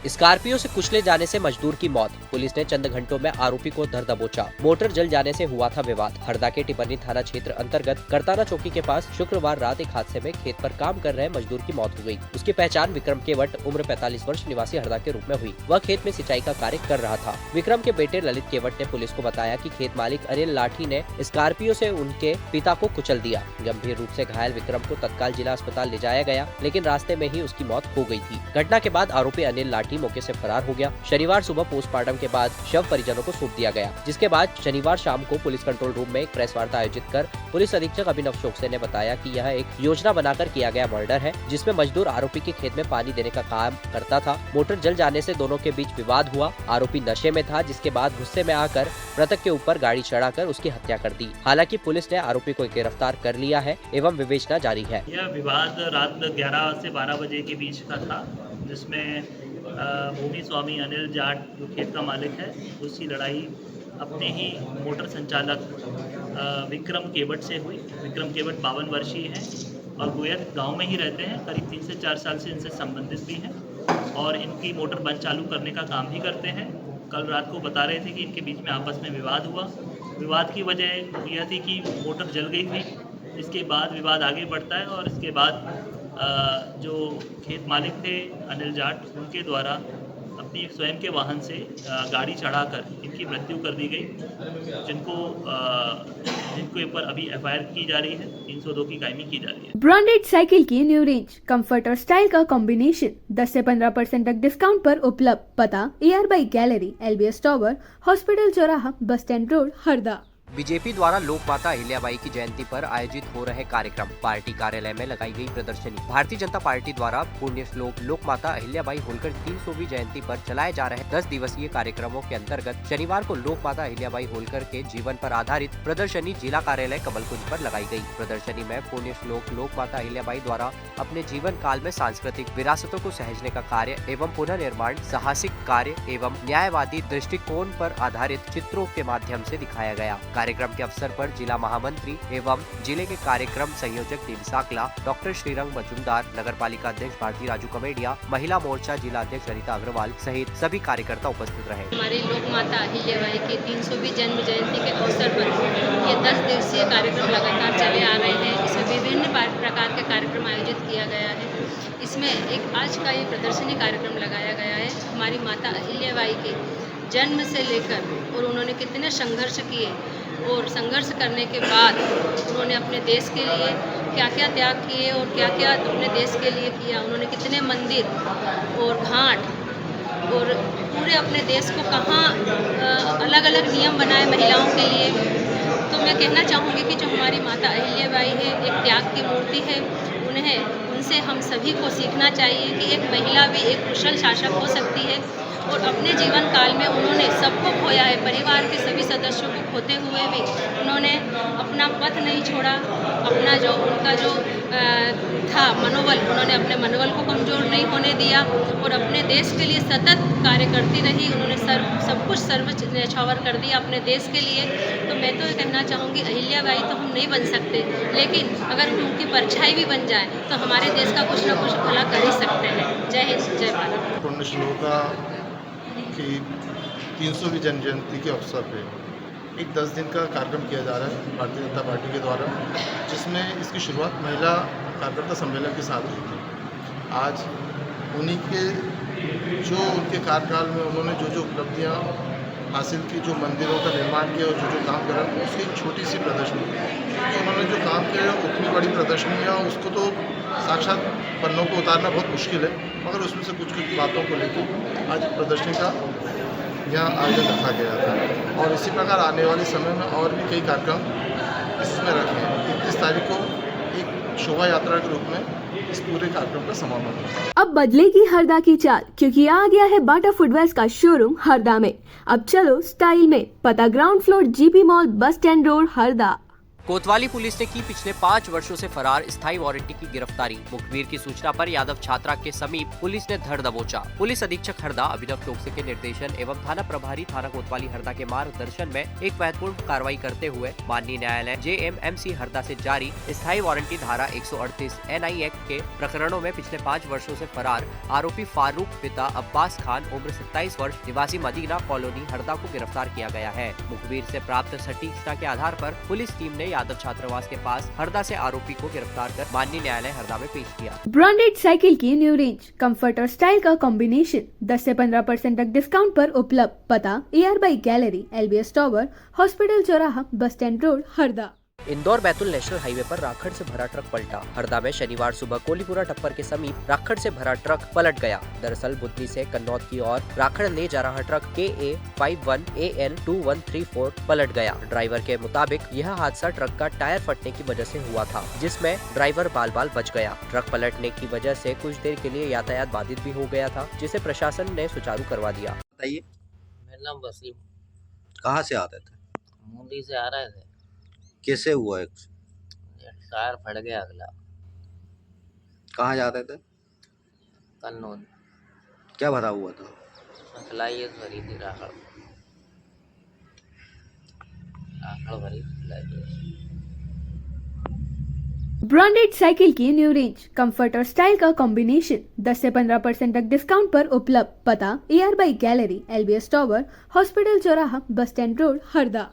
Scorpio से कुचले जाने से मजदूर की मौत। पुलिस ने चंद घंटों में आरोपी को धर दबोचा। मोटर जल जाने से हुआ था विवाद। हरदा के टिपरनी थाना क्षेत्र अंतर्गत करताना चौकी के पास शुक्रवार रात एक हादसे में खेत पर काम कर रहे मजदूर की मौत हो गई। उसकी पहचान विक्रम केवट उम्र 45 वर्ष निवासी हरदा के रूप में हुई। वह खेत में सिंचाई का कार्य कर रहा था। विक्रम के बेटे ललित केवट ने पुलिस को बताया कि खेत मालिक अनिल लाठी ने स्कॉर्पियो से उनके पिता को कुचल दिया। गंभीर रूप से घायल विक्रम को तत्काल जिला अस्पताल ले जाया गया, लेकिन रास्ते में ही उसकी मौत हो गई थी। घटना के बाद आरोपी अनिल लाठी मौके से फरार हो गया। शनिवार सुबह पोस्टमार्टम के बाद शव परिजनों को सौंप दिया गया, जिसके बाद शनिवार शाम को पुलिस कंट्रोल रूम में एक प्रेस वार्ता आयोजित कर पुलिस अधीक्षक अभिनव चोकसे ने बताया कि यह एक योजना बनाकर किया गया मर्डर है, जिसमें मजदूर आरोपी के खेत में पानी देने का काम करता था। मोटर जल जाने से दोनों के बीच विवाद हुआ। आरोपी नशे में था, जिसके बाद गुस्से में आकर मृतक के ऊपर गाड़ी चढ़ाकर उसकी हत्या कर दी। हालांकि पुलिस ने आरोपी को गिरफ्तार कर लिया है एवं विवेचना जारी है। यह विवाद रात 11 से 12 बजे के बीच का था, जिसमें भूमि स्वामी अनिल जाट जो खेत का मालिक है, उसकी लड़ाई अपने ही मोटर संचालक विक्रम केवट से हुई। विक्रम केवट 52 वर्षीय हैं और गोयत गांव में ही रहते हैं। करीब 3 से 4 साल से इनसे संबंधित भी हैं और इनकी मोटर बंद चालू करने का काम भी करते हैं। कल रात को बता रहे थे कि इनके बीच में आपस में विवाद हुआ। विवाद की वजह यह थी कि मोटर जल गई थी। इसके बाद विवाद आगे बढ़ता है और इसके बाद जो खेत मालिक थे अनिल जाट, उनके द्वारा अपनी स्वयं के वाहन से गाड़ी चढ़ाकर इनकी मृत्यु कर दी गई, जिनके ऊपर अभी एफआईआर की जा रही है। 302 की कायमी की जा रही है। ब्रांडेड साइकिल की न्यू रेंज, कंफर्ट और स्टाइल का कॉम्बिनेशन 10 से 15% तक डिस्काउंट पर उपलब्ध। पता AR by gallery, LBS tower, hospital चौराहा, bus stand road, Harda. BJP द्वारा लोक माता अहिल्याबाई की जयंती पर आयोजित हो रहे कार्यक्रम। पार्टी कार्यालय में लगाई गई प्रदर्शनी। भारतीय जनता पार्टी द्वारा पुण्य श्लोक लोक माता अहिल्याबाई होलकर 300वीं जयंती पर चलाए जा रहे 10 दिवसीय कार्यक्रमों के अंतर्गत शनिवार को लोक माता अहिल्याबाई होलकर के जीवन पर आधारित प्रदर्शनी जिला कार्यालय कमलकुंज पर लगाई गई। प्रदर्शनी में पुण्य श्लोक लोक माता अहिल्याबाई द्वारा अपने जीवन काल में सांस्कृतिक विरासतों को सहेजने का कार्य एवं पुनर्निर्माण, साहसिक कार्य एवं न्यायवादी दृष्टिकोण पर आधारित चित्रों के माध्यम से दिखाया गया। कार्यक्रम के अवसर पर जिला महामंत्री एवं जिले के कार्यक्रम संयोजक देवी साकला, डॉक्टर श्रीरंग मजूमदार, नगर पालिका अध्यक्ष भारती राजू कमेडिया, महिला मोर्चा जिला अध्यक्ष अनिता अग्रवाल सहित सभी कार्यकर्ता उपस्थित रहे। हमारी लोक माता अहिल्याबाई की 300वीं जन्म जयंती के अवसर पर ये 10 दिवसीय कार्यक्रम लगातार चले आ रहे हैं। इसमें विभिन्न प्रकार के कार्यक्रम आयोजित किया गया है। इसमें एक आज का ये प्रदर्शनी कार्यक्रम लगाया गया है। हमारी माता अहिल्याबाई के जन्म से लेकर और उन्होंने कितने संघर्ष किए और संघर्ष करने के बाद उन्होंने अपने देश के लिए क्या क्या त्याग किए और क्या क्या अपने देश के लिए किया। उन्होंने कितने मंदिर और घाट और पूरे अपने देश को कहाँ अलग अलग नियम बनाए महिलाओं के लिए। तो मैं कहना चाहूँगी कि जो हमारी माता अहिल्याबाई है, एक त्याग की मूर्ति है। उनसे हम सभी को सीखना चाहिए कि एक महिला भी एक कुशल शासक हो सकती है और अपने जीवन काल में उन्होंने सबको खोया है। परिवार के सभी सदस्यों को खोते हुए भी उन्होंने अपना पथ नहीं छोड़ा। अपना जो उनका जो था मनोबल, उन्होंने अपने मनोबल को कमज़ोर नहीं होने दिया और अपने देश के लिए सतत कार्य करती रही। उन्होंने सब कुछ सर्व न्यौछावर कर दिया अपने देश के लिए। तो मैं तो ये कहना चाहूँगी, अहिल्याबाई तो हम नहीं बन सकते, लेकिन अगर उनकी परछाई भी बन जाए तो हमारे देश का कुछ न कुछ भला कर ही सकते हैं। जय हिंद, जय भारत। पुण्य श्लोका की 300वीं जन्म जयंती के अवसर पे एक 10 दिन का कार्यक्रम किया जा रहा है भारतीय जनता पार्टी के द्वारा, जिसमें इसकी शुरुआत महिला कार्यकर्ता सम्मेलन के साथ हुई थी। आज उन्हीं के जो उनके कार्यकाल में उन्होंने जो उपलब्धियां हासिल की, जो मंदिरों का निर्माण किया और जो काम करा, उसकी एक छोटी सी प्रदर्शनी। क्योंकि उन्होंने जो काम किया उतनी बड़ी प्रदर्शनी है, उसको तो साक्षात पन्नों को उतारना बहुत मुश्किल है, मगर उसमें से कुछ बातों को लेकर आज प्रदर्शनी का यहाँ आयोजन रखा गया था। और इसी प्रकार आने वाले समय में और भी कई कार्यक्रम इसमें रखे हैं। 31 तारीख को एक शोभा यात्रा के रूप में इस पूरे कार्यक्रम का समापन होगा। अब बदलेगी हरदा की चाल, क्योंकि आ गया है बाटा फुटवेयर्स का शोरूम हरदा में। अब चलो स्टाइल में। पता ग्राउंड फ्लोर GP मॉल, बस स्टैंड रोड, हरदा। कोतवाली पुलिस ने की पिछले 5 वर्षों से फरार स्थायी वारंटी की गिरफ्तारी। मुखबिर की सूचना पर यादव छात्रा के समीप पुलिस ने धर दबोचा। पुलिस अधीक्षक हरदा अभिनव टोकसे के निर्देशन एवं थाना प्रभारी थाना कोतवाली हरदा के मार्गदर्शन में एक महत्वपूर्ण कार्रवाई करते हुए माननीय न्यायालय JMMC हरदा से जारी स्थायी वारंटी धारा 138 NI एक्ट के प्रकरणों में पिछले 5 वर्षों से फरार आरोपी फारूक पिता अब्बास खान उम्र 27 वर्ष निवासी मदीना कॉलोनी हरदा को गिरफ्तार किया गया है। मुखबिर से प्राप्त सटीक सूचना के आधार पर पुलिस टीम ने यादव छात्रावास के पास हरदा से आरोपी को गिरफ्तार कर माननीय न्यायालय हरदा में पेश किया। ब्रांडेड साइकिल की न्यू रेंज, कंफर्ट और स्टाइल का कॉम्बिनेशन 10 से 15% तक डिस्काउंट पर उपलब्ध। पता AR bike gallery, LBS tower, hospital चौराहा, bus stand road, Harda. Indore Betul national highway पर राखड़ से भरा ट्रक पलटा। हरदा में शनिवार सुबह कोलीपुरा टप्पर के समीप राखड़ से भरा ट्रक पलट गया। दरअसल बुधनी से कन्नौज की ओर राखड़ ले जा रहा ट्रक KA 51AN 2134 पलट गया। ड्राइवर के मुताबिक यह हादसा ट्रक का टायर फटने की वजह से हुआ था, जिसमें ड्राइवर बाल बाल बच गया। ट्रक पलटने की वजह से कुछ देर के लिए यातायात बाधित भी हो गया था, जिसे प्रशासन ने सुचारू करवा दिया। बताइए। मेरा नाम वसीम, कहाँ से आते थे? मुंडी से आ रहे थे। कैसे हुआ? एक टायर फट गया अगला। कहाँ जाते थे? कन्नौज। क्या भरा हुआ था? खिलाई भरी थी राखड़ भरी खिलाई। ब्रांडेड साइकिल की न्यू रेंज, कंफर्ट और स्टाइल का कॉम्बिनेशन 10 से 15% तक डिस्काउंट पर उपलब्ध। पता AR bike gallery, LBS tower, hospital चौराहा, बस स्टैंड रोड, हरदा।